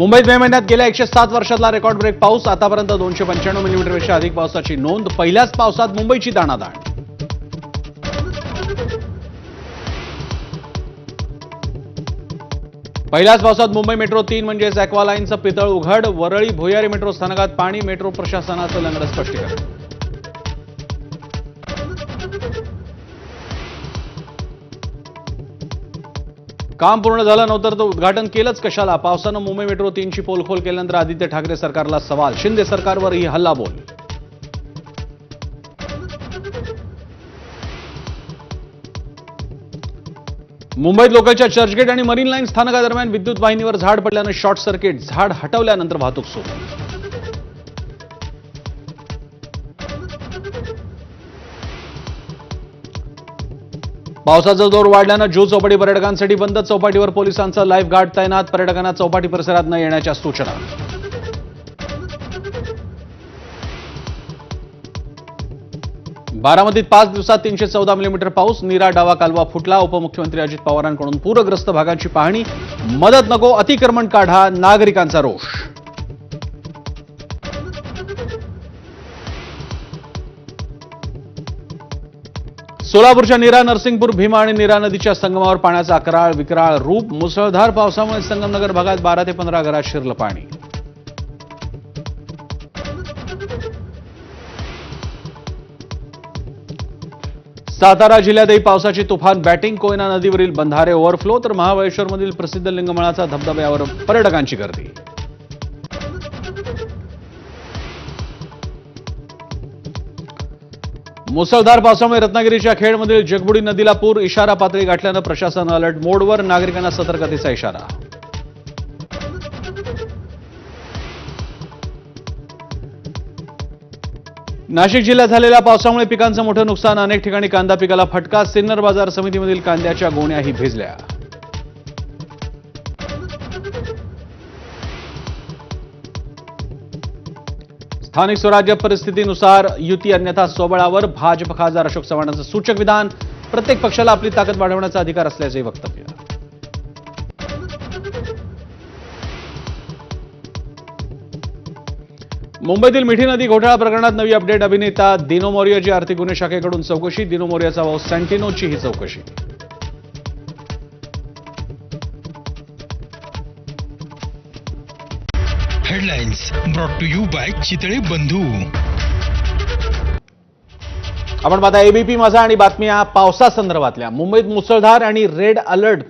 मुंबईत मे महिन्यात गेल्या 107 वर्षातला रेकॉर्ड ब्रेक पाऊस. आतापर्यंत 295 मिलीमीटरपेक्षा अधिक पावसाची नोंद. पहिल्याच पावसात मुंबईची दाणादाण. पहिल्याच पावसात मुंबई मेट्रो 3 म्हणजेच ॲक्वालाईनचं पितळ उघड. वरळी भुयारी मेट्रो स्थानकात पाणी. मेट्रो प्रशासनाचं लंगडं स्पष्टीकरण. काम पूर्ण झालं नव्हतं तर उद्घाटन केलंच कशाला? पावसानं मुंबई मेट्रो 3ची पोलखोल केल्यानंतर आदित्य ठाकरे सरकारला सवाल. शिंदे सरकारवरही हल्लाबोल. मुंबईत लोकलच्या चर्चगेट आणि मरीन लाईन स्थानकादरम्यान विद्युत वाहिनीवर झाड पडल्यानं शॉर्ट सर्किट. झाड हटवल्यानंतर वाहतूक सुरू. पावसाचा जोर वाढल्यानं जुहू चौपाटी पर्यटकांसाठी बंद. चौपाटीवर पोलिसांचा लाईफ गार्ड तैनात. पर्यटकांना चौपाटी परिसरात न येण्याच्या सूचना. बारामतीत 5 दिवसात 314 मिलीमीटर पाऊस. नीरा डावा कालवा फुटला. उपमुख्यमंत्री अजित पवारांकडून पूरग्रस्त भागांची पाहणी. मदत नको, अतिक्रमण काढा, नागरिकांचा रोष. सोलापूरच्या नीरा, नरसिंगपूर, भीमा आणि नीरा नदीच्या संगमावर पाण्याचा अकराळ विकराळ रूप. मुसळधार पावसामुळे संगमनगर भागात 12 ते 15 घरात शिरलं पाणी. सातारा जिल्ह्यातही पावसाची तुफान बॅटिंग. कोयना नदीवरील बंधारे ओव्हरफ्लो तर महाबळेश्वरमधील प्रसिद्ध लिंगमळाचा धबधब्यावर पर्यटकांची गर्दी. मुसळधार पावसामुळे रत्नागिरीच्या खेडमधील जगबुडी नदीला पूर. इशारा पातळी गाठल्यानं प्रशासन अलर्ट मोडवर. नागरिकांना सतर्कतेचा इशारा. नाशिक जिल्ह्यात झालेल्या पावसामुळे पिकांचं मोठं नुकसान. अनेक ठिकाणी कांदा पिकाला फटका. सिन्नर बाजार समितीमधील कांद्याच्या गोण्याही भिजल्या. स्थानिक स्वराज्य परिस्थितीनुसार युती अन्यथा स्वबळावर. भाजप खासदार अशोक चव्हाणांचं सूचक विधान. प्रत्येक पक्षाला आपली ताकद वाढवण्याचा अधिकार असल्याचे वक्तव्य. मुंबईतील मिठी नदी घोटाळा प्रकरणात नवी अपडेट. अभिनेता दिनो मोरियाची आर्थिक गुन्हे शाखेकडून चौकशी. दिनो मोरियाचा भाऊ सँटिनोची ही चौकशी. Headlines brought to you by Chitale Bandhu. आपण पाहता एबीपी माझा आणि बातम्या पावसासंदर्भातल्या. मुंबईत मुसळधार आणि रेड अलर्ट.